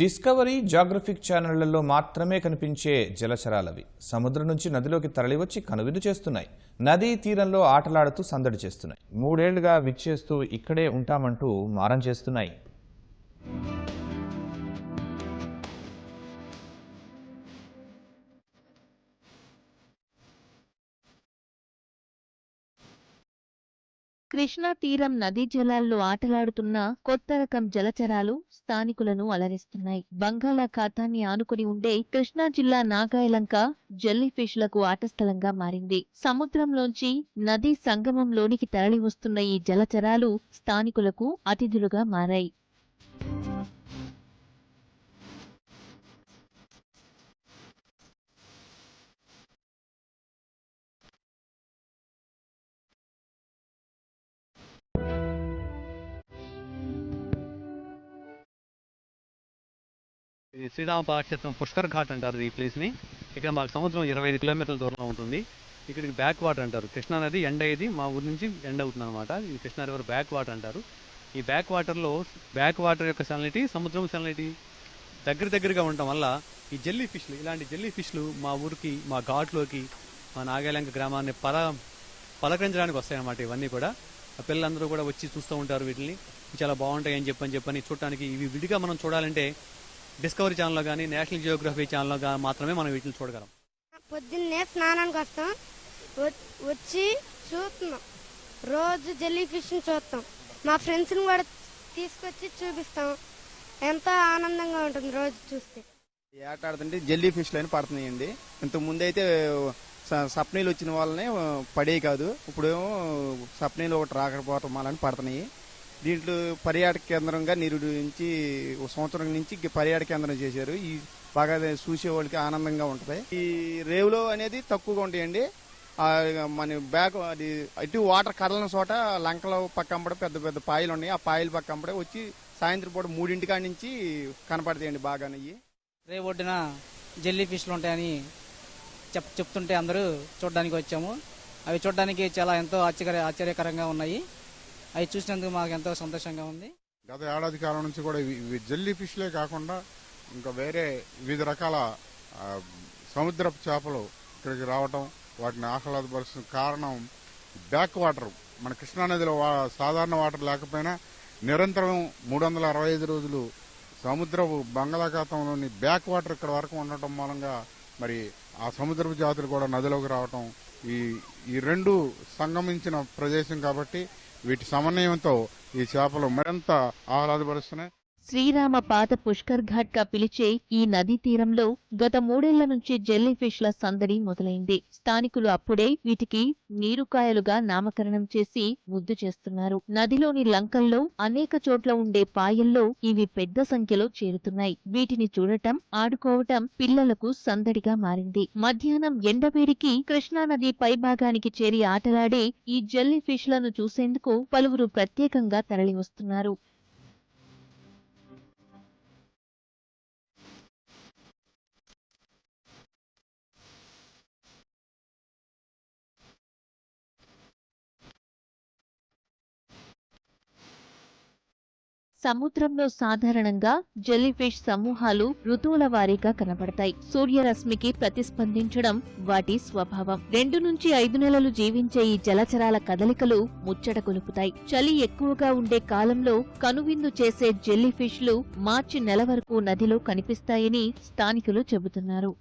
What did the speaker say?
Discovery Geographic ఛానళ్లలో మాత్రమే కనిపించే జలచరాలవి సముద్రం నుంచి నదిలోకి తరలివచ్చి కనువిందు చేస్తున్నాయి. నదీ తీరంలో ఆటలాడుతూ సందడి చేస్తున్నాయి. 3 ఏళ్లుగా విచ్చేస్తూ ఇక్కడే ఉంటామంటూ మారం చేస్తున్నాయి. కృష్ణా తీరం నదీ జలాల్లో ఆటలాడుతున్న కొత్త రకం జలచరాలు స్థానికులను అలరిస్తున్నాయి. బంగాళాఖాతాన్ని ఆనుకుని ఉండే కృష్ణా జిల్లా నాగాయలంక జెల్లీ ఫిష్లకు ఆటస్థలంగా మారింది. సముద్రంలోంచి నదీ సంగమంలోనికి తరలి వస్తున్న ఈ జలచరాలు స్థానికులకు అతిథులుగా మారాయి. ఇది శ్రీరామ పాక్షేత్రం పుష్కర్ ఘాట్ అంటారు ఈ ప్లేస్ని. ఇక్కడ మాకు సముద్రం 25 కిలోమీటర్ల దూరంలో ఉంటుంది. ఇక్కడికి బ్యాక్ వాటర్ అంటారు. కృష్ణా నది ఎండ్ అయ్యేది మా ఊరి నుంచి ఎండ్ అవుతుంది అనమాట. ఇది కృష్ణా రివర్ బ్యాక్ వాటర్ అంటారు. ఈ బ్యాక్ వాటర్ యొక్క సాలినిటీ సముద్రం సాలినిటీ దగ్గరగా ఉండటం వల్ల ఈ జెల్లీ ఫిష్లు, ఇలాంటి జెల్లీ ఫిష్లు మా ఊరికి, మా ఘాట్లోకి, మా నాగాలంక గ్రామాన్ని పలకరించడానికి వస్తాయన్నమాట. ఇవన్నీ కూడా ఆ పిల్లలందరూ కూడా వచ్చి చూస్తూ ఉంటారు. వీటిని చాలా బాగుంటాయి అని చెప్పని చూడటానికి. ఇవి విడిగా మనం చూడాలంటే డిస్కవరీ ఛానల్లో కానీ, నేషనల్ జియోగ్రఫీ ఛానల్లో మాత్రమే మనం వీటిని చూడగలం. పొద్దున్నే స్నానానికి వస్తాం, వచ్చి చూస్తున్నాం. రోజు జెల్లీ ఫిష్ని చూస్తాం. మా ఫ్రెండ్స్ని కూడా తీసుకొచ్చి చూపిస్తాం. ఎంతో ఆనందంగా ఉంటుంది రోజు చూస్తే. ఆట ఆడుతుంటే జెల్లీ ఫిష్లు అని పడుతున్నాయండి. ఇంతకు ముందైతే సప్నీలు వచ్చిన వాళ్ళనే పడే కాదు, ఇప్పుడేమో సప్నీలు ఒకటి రాకపోవటం వాళ్ళని పడుతున్నాయి. దీంట్లో పర్యాటక కేంద్రంగా నిర్వహించి సంవత్సరం నుంచి పర్యాటక కేంద్రం చేశారు. ఈ బాగా చూసే వాళ్ళకి ఆనందంగా ఉంటుంది. ఈ రేవులో అనేది తక్కువగా ఉంటాయండి. మన బ్యాక్ అది ఇటు వాటర్ కదలని చోట లంకలో పక్కంపడే పెద్ద పెద్ద పాయలు ఉన్నాయి. ఆ పాయలు పక్కంపడే వచ్చి సాయంత్రం పూట 3 కాడి నుంచి కనపడతాయండి బాగానే. రేవు ఒడ్డున జెల్లీ ఫిష్లు ఉంటాయని చెప్తుంటే అందరూ చూడడానికి వచ్చాము. అవి చూడడానికి ఎంతో ఆశ్చర్యకరంగా ఉన్నాయి. అవి చూసినందుకు మాకు ఎంతో సంతోషంగా ఉంది. గత ఏడాది కాలం నుంచి కూడా ఇవి జెల్లీ ఫిష్లే కాకుండా ఇంకా వేరే వివిధ రకాల సముద్రపు చేపలు ఇక్కడికి రావటం, వాటిని ఆహ్లాదపరుస్తున్న కారణం బ్యాక్ వాటర్. మన కృష్ణానదిలో సాధారణ వాటర్ లేకపోయినా నిరంతరం 365 రోజులు సముద్రపు బంగాళాఖాతంలోని బ్యాక్ వాటర్ ఇక్కడ వరకు ఉండటం మూలంగా మరి ఆ సముద్రపు జాతులు కూడా నదిలోకి రావటం, ఈ రెండు సంగమించిన ప్రదేశం కాబట్టి వీటి సమన్వయంతో ఈ చేపలు మరింత ఆహ్లాదపరుస్తున్నాయి. శ్రీరామ పాత పుష్కర్ ఘాట్ గా పిలిచే ఈ నదీ తీరంలో గత 3 ఏళ్ల నుంచి జెల్లీ ఫిష్ల సందడి మొదలైంది. స్థానికులు అప్పుడే వీటికి నీరుకాయలుగా నామకరణం చేసి ముద్దు చేస్తున్నారు. నదిలోని లంకల్లో అనేక చోట్ల ఉండే పాయల్లో ఇవి పెద్ద సంఖ్యలో చేరుతున్నాయి. వీటిని చూడటం, ఆడుకోవటం పిల్లలకు సందడిగా మారింది. మధ్యాహ్నం ఎండవేడికి కృష్ణానది పైభాగానికి చేరి ఆటలాడే ఈ జెల్లీ ఫిష్లను చూసేందుకు పలువురు ప్రత్యేకంగా తరలివస్తున్నారు. సముద్రంలో సాధారణంగా జెల్లీఫిష్ సమూహాలు ఋతువుల వారీగా కనబడతాయి. సూర్యరశ్మికి ప్రతిస్పందించడం వాటి స్వభావం. 2 నుంచి 5 నెలలు జీవించే ఈ జలచరాల కదలికలు ముచ్చట గొలుపుతాయి. చలి ఎక్కువగా ఉండే కాలంలో కనువిందు చేసే జెల్లీఫిష్లు మార్చి నెల వరకు నదిలో కనిపిస్తాయని స్థానికులు చెబుతున్నారు.